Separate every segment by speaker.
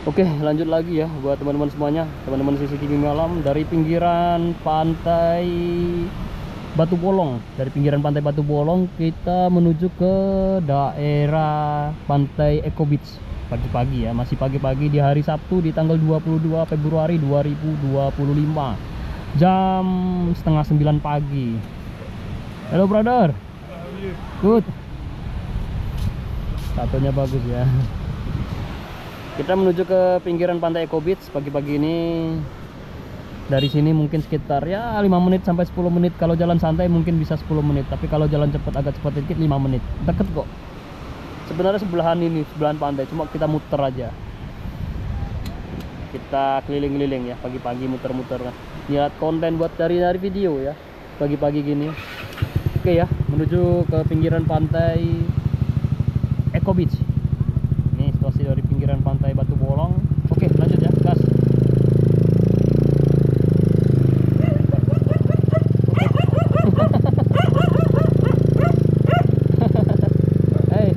Speaker 1: Oke, lanjut lagi ya buat teman-teman semuanya, teman-teman CCTV Malam dari pinggiran pantai Batu Bolong. Dari pinggiran pantai Batu Bolong kita menuju ke daerah pantai Eco Beach. Pagi-pagi ya, masih pagi-pagi di hari Sabtu di tanggal 22 Februari 2025. Jam setengah 9 pagi. Hello brother. Good. Tatonya bagus ya. Kita menuju ke pinggiran pantai Eco Beach pagi-pagi ini. Dari sini mungkin sekitar ya 5 menit sampai 10 menit. Kalau jalan santai mungkin bisa 10 menit. Tapi kalau jalan cepat agak cepat dikit 5 menit. Deket kok. Sebenarnya sebelahan ini, sebelahan pantai. Cuma kita muter aja. Kita keliling-keliling ya pagi-pagi muter-muter. Niat konten buat cari-cari video ya pagi-pagi gini. Oke ya, menuju ke pinggiran pantai Eco Beach. Situasi dari pinggiran pantai Batu Bolong. Oke, lanjut ya, gas. Hey.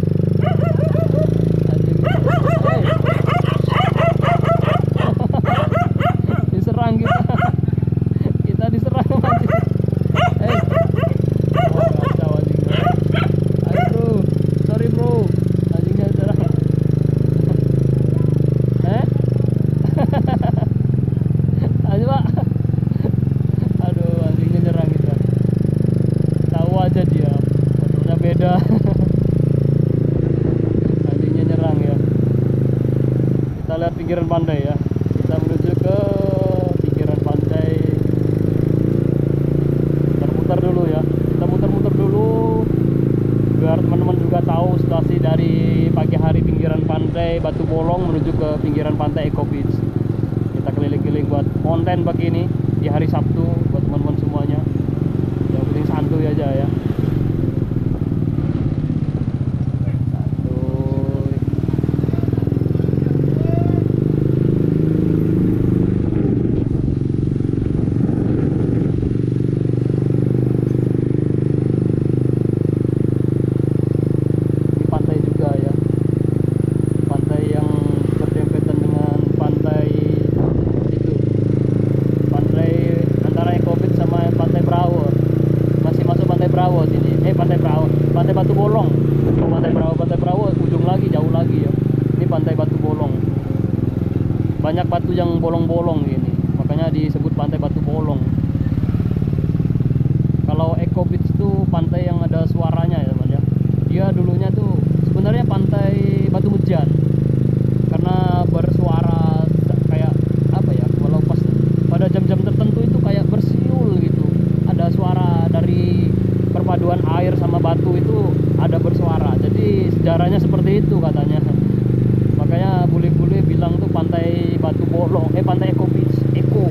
Speaker 1: Diserang kita. Kita diserang anjing. Hey. Wah, kacau anjing. Ayo bro, sorry bro. Anjingnya serang. Ayo pak. Aduh, anjingnya nyerang kita. Tahu aja dia motornya beda. Anjingnya nyerang ya. Kita lihat pinggiran pantai ya. Kita menuju ke pinggiran pantai. Muter-muter dulu ya. Kita muter-muter dulu biar teman-teman juga tahu situasi dari pagi hari pinggiran pantai Batu Bolong menuju ke pinggiran pantai Eco Beach. Kita keliling-keliling buat konten pagi ini di hari Sabtu buat teman-teman semuanya. Yang penting santuy aja ya. Santuy. Ini pantai juga ya. Pantai yang berdempetan dengan pantai itu. Pantai antara Eco Beach sama pantai Brawo. Masih masuk pantai Brawo sini. Pantai Brawo, pantai Batu Bolong. Pantai Brawo ujung lagi, jauh lagi ya. Ini pantai Batu Bolong. Banyak batu yang bolong-bolong gini. Makanya disebut pantai Batu Bolong. Kalau Eco Beach itu pantai yang ada suaranya ya teman ya. Dia dulunya tuh sebenarnya pantai Batu Hujan. Karena bersuara kayak apa ya, kalau pas pada jam-jam tertentu itu kayak bersiul gitu, ada suara dari perpaduan air sama batu itu ada bersuara. Jadi sejarahnya seperti itu katanya. Makanya bule-bule bilang tuh pantai Batu Bolong, pantai Eco Beach, Eco.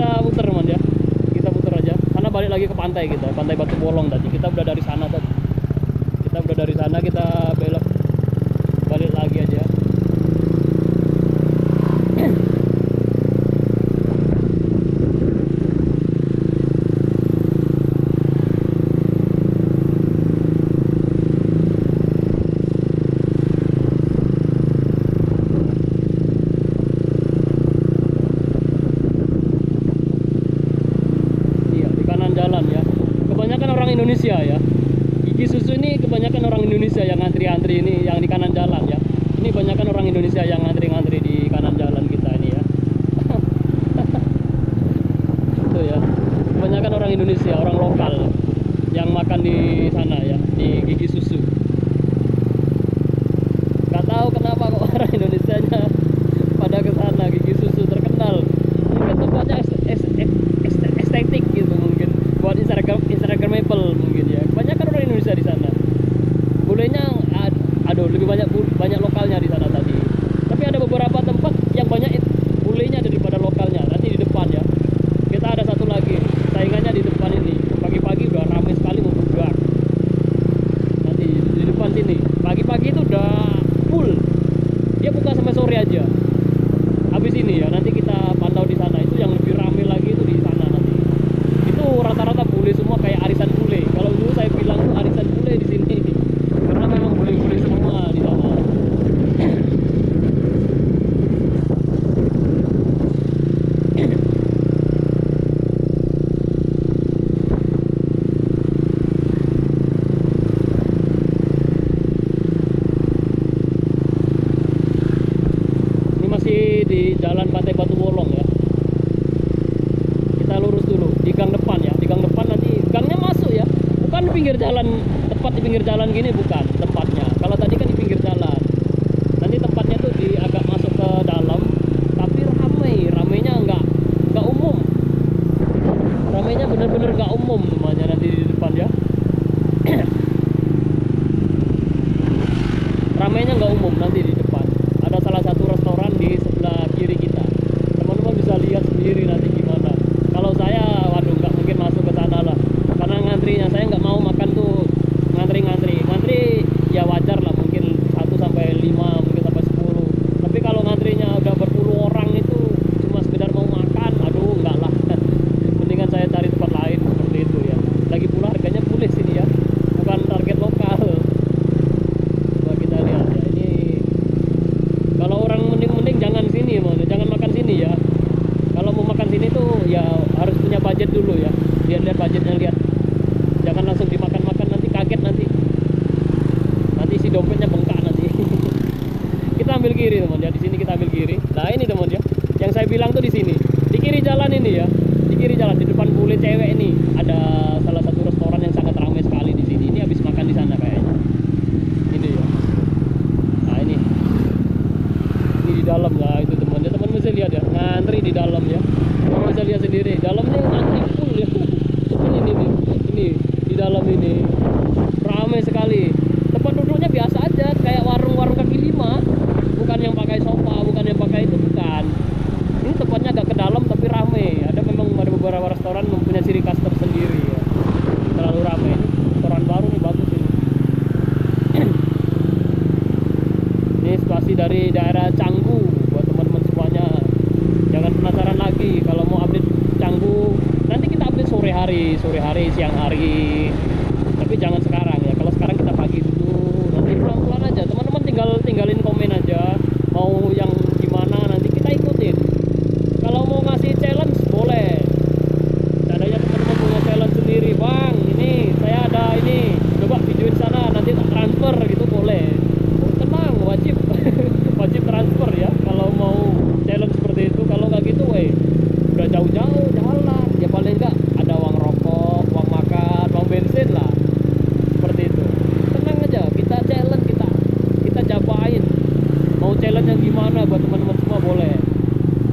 Speaker 1: kita putar teman ya, kita putar aja karena balik lagi ke pantai kita, pantai Batu Bolong tadi. Kita udah dari sana tadi, kita belok balik lagi aja. Indonesia ya, gigi susu ini kebanyakan orang Indonesia yang ngantri-ngantri ini, yang di kanan jalan ya. Ini kebanyakan orang Indonesia yang ngantri-ngantri di kanan jalan kita ini ya. Itu ya, kebanyakan orang Indonesia, orang lokal yang makan di sana ya, di gigi susu. Gak tahu kenapa kok orang Indonesianya pada ke sana, gigi susu terkenal. Ini kan tempatnya estetik gitu mungkin, buat Instagramable mungkin ya. Kebanyakan orang Indonesia di sana. Bulenya aduh lebih banyak lokalnya di sana tadi. Tapi ada beberapa tempat yang banyak bulenya daripada lokalnya. Nanti di depan ya. Kita ada satu lagi. Saingannya di depan ini. Pagi-pagi udah ramai sekali mau budak. Nanti di depan sini. Pagi-pagi itu udah full. Dia buka sampai sore aja. Habis ini ya, nanti kita pantau di sana. Itu yang lebih ramai lagi itu di sana nanti. Itu rata-rata bule semua, kayak arisan bule. Kalau dulu saya bilang tuh arisan bule di sini, karena memang bule-bule semua di sana. Ini masih di jalan Pantai Batu Bolong ya. Kita lurus dulu di gang depan ya, di gang depan nanti gangnya masuk ya, bukan di pinggir jalan, tepat di pinggir jalan gini bukan tempatnya. Kalau tadi kan di pinggir jalan, nanti tempatnya tuh di agak masuk ke dalam, tapi ramainya nggak umum, ramainya bener-bener nggak umum namanya nanti di depan ya. Ramainya nggak umum nanti di depan. Ada salah satu restoran di sebelah kiri kita, teman-teman bisa lihat sendiri nanti gimana. Kalau saya, waduh, nggak mungkin masuk ke sana lah, karena ngantrinya saya nggak mau makan tuh ngantri ya wajar lah, mungkin 1 sampai 5, mungkin sampai 10. Tapi kalau ngantrinya udah berpuluh orang itu cuma sekedar mau makan, aduh nggak lah. Mendingan saya cari tempat lain seperti itu ya. Lagi pula harganya boleh sini ya, bukan target lokal. Coba kita lihat ya, ini kalau orang mending jangan sini, jangan makan sini ya. Kalau mau makan sini tuh ya harus punya budget dulu ya. Lihat budgetnya, lihat. Jangan langsung dimakan-makan, nanti kaget nanti si dompetnya bengkak nanti. Kita ambil kiri teman ya, di sini kita ambil kiri. Nah ini teman ya, yang saya bilang tuh di sini, di kiri jalan ini ya, di kiri jalan di depan bule cewek ini ada salah satu restoran yang sangat ramai sekali di sini. Ini habis makan di sana kayaknya. Ini ya. Nah ini di dalam lah itu teman ya, teman bisa lihat ya, ngantri di dalam ya. Teman bisa lihat sendiri, dalamnya ngantri full ya. Ini di dalam ini ramai sekali. Tempat duduknya biasa aja, kayak warung-warung kaki lima, bukan yang pakai sofa, bukan yang pakai itu, bukan. Ini tempatnya agak ke dalam tapi ramai. Ada beberapa restoran mempunyai ciri khas tersendiri ya. Terlalu ramai. Ini restoran baru nih, bagus ini. Ini situasi dari daerah Canggu buat teman-teman semuanya. Jangan penasaran lagi kalau mau update Canggu. Nanti kita update sore hari, siang hari. Tapi jangan sekarang ya. Kalau sekarang kita pagi dulu. Nanti pelan-pelan aja. Teman-teman tinggalin komen aja. Mau yang gimana nanti kita ikutin. Kalau mau ngasih challenge boleh. Adanya teman-teman punya challenge sendiri, bang. Ini saya ada ini. Coba videoin sana. Nanti transfer gitu boleh. Oh, tenang, wajib transfer ya. Kalau mau challenge seperti itu. Kalau nggak gitu, udah jauh-jauh jalan. Ya paling nggak ada uang rokok, uang makan, uang bensin lah. Seperti itu. Tenang aja, kita challenge, kita cobain. Mau challenge yang gimana buat teman-teman semua boleh.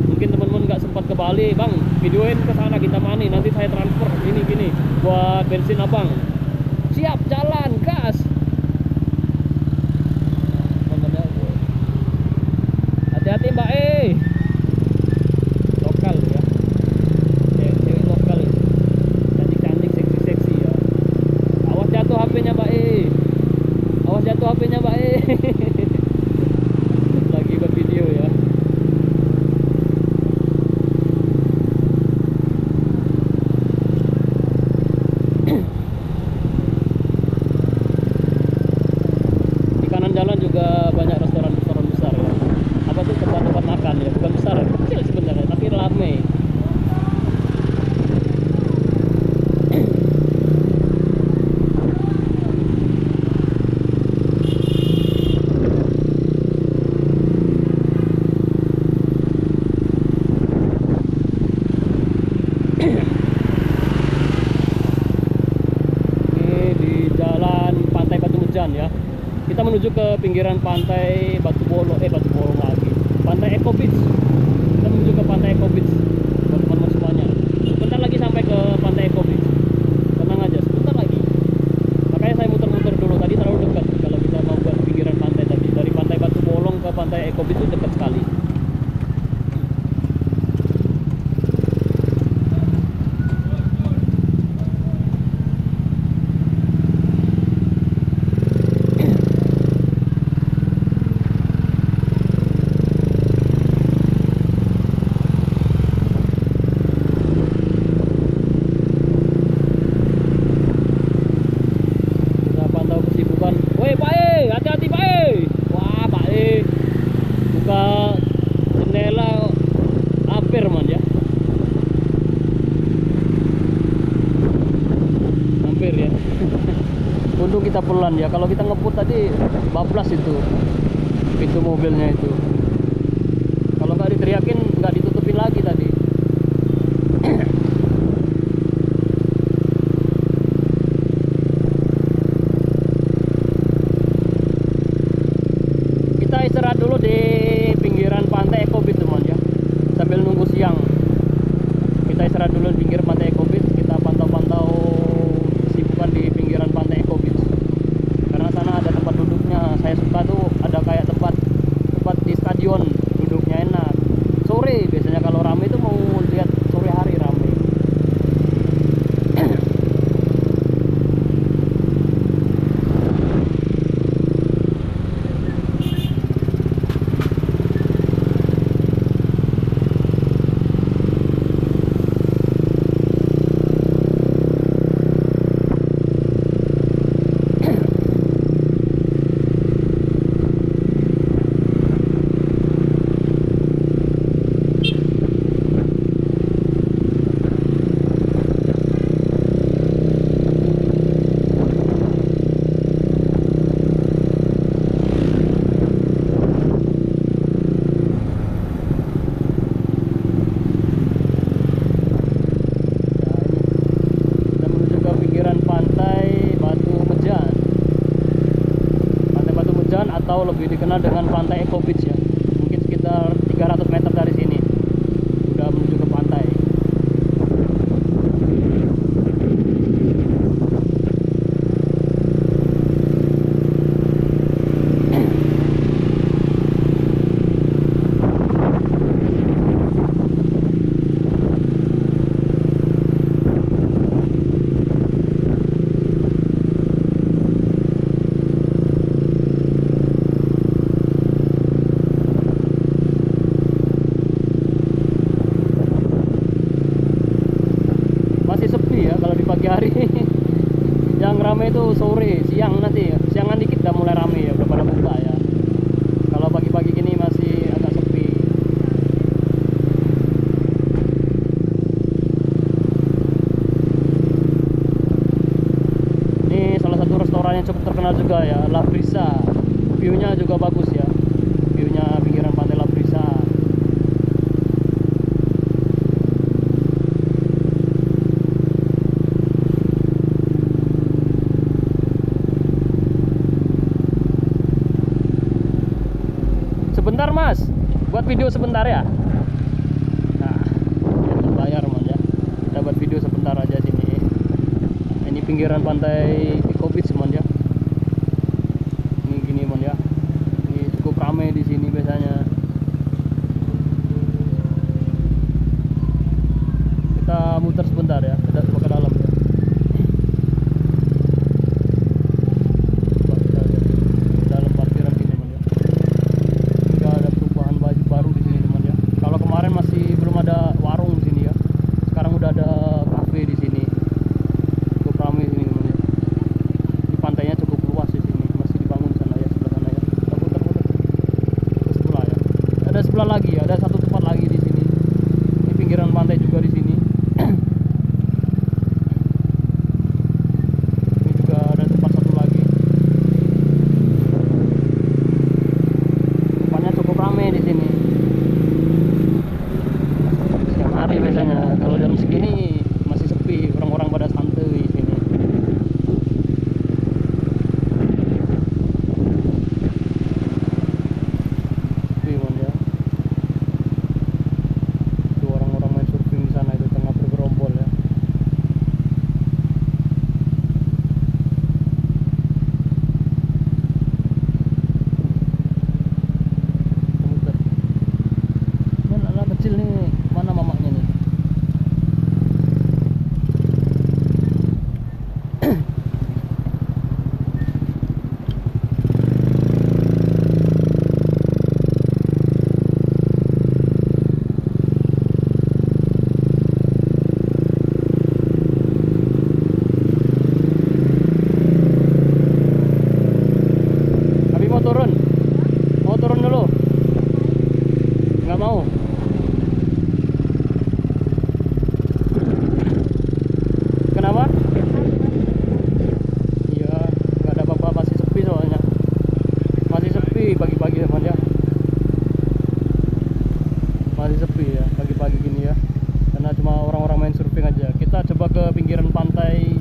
Speaker 1: Mungkin teman-teman nggak sempat ke Bali, bang, videoin ke sana kita mani, nanti saya transfer ini gini buat bensin abang. Siap, jalan, gas. Hati-hati mbak, lokal ya. Ini di jalan Pantai Batu Mejan ya. Kita menuju ke pinggiran pantai Batu Bolong lagi. Pantai Eco Beach. Kita menuju ke Pantai Eco Beach. Teman-teman semuanya. Sebentar lagi sampai ke Pantai Eco Beach. Tenang aja, sebentar lagi. Makanya saya muter-muter dulu, tadi terlalu dekat. Kalau kita mau ke pinggiran pantai tadi, dari Pantai Batu Bolong ke Pantai Eco Beach itu dekat sekali. Hati-hati Pak E. Wah Pak E buka jendela hampir man ya, hampir ya. Untung kita pelan ya, kalau kita ngebut tadi bablas itu pintu mobilnya itu. Kalau nggak diteriakin, nggak ditutupin lagi tadi. Kita istirahat dulu di pinggiran pantai Eco Beach teman ya, sambil nunggu siang. Kita istirahat dulu di pinggir pantai Eco Beach. Kita pantau-pantau kesibukan di pinggiran pantai Eco Beach, karena sana ada tempat duduknya. Saya suka tuh, ada kayak tempat di stadion, duduknya enak. Sore biasanya kalau rame itu mau lihat sore hari rame. Atau lebih dikenal dengan Pantai Eco Beach ya. Mungkin sekitar 300 meter dari sini udah menuju ke pantai. Pagi hari yang rame itu sore, siang nanti ya. Siangan dikit udah mulai rame ya, udah pada buka ya. Kalau pagi-pagi gini masih agak sepi. Ini salah satu restoran yang cukup terkenal juga ya, La Brisa. View-nya juga bagus ya, view-nya pinggiran pantai La Brisa. Sebentar Mas, buat video sebentar ya. Nah, bayar man ya. Kita buat video sebentar aja sini. Ini pinggiran pantai Eco Beach man ya. Ini gini man ya. Ini cukup ramai di sini biasanya. Kita muter sebentar ya, kita coba ke dalam ya. Sebelah lagi ya, ada satu tempat lagi di sini. Ini pinggiran pantai juga di sini. Ini juga ada tempat satu lagi. Tempatnya cukup ramai di sini. Siang hari biasanya, kalau jam segini surfing aja. Kita coba ke pinggiran pantai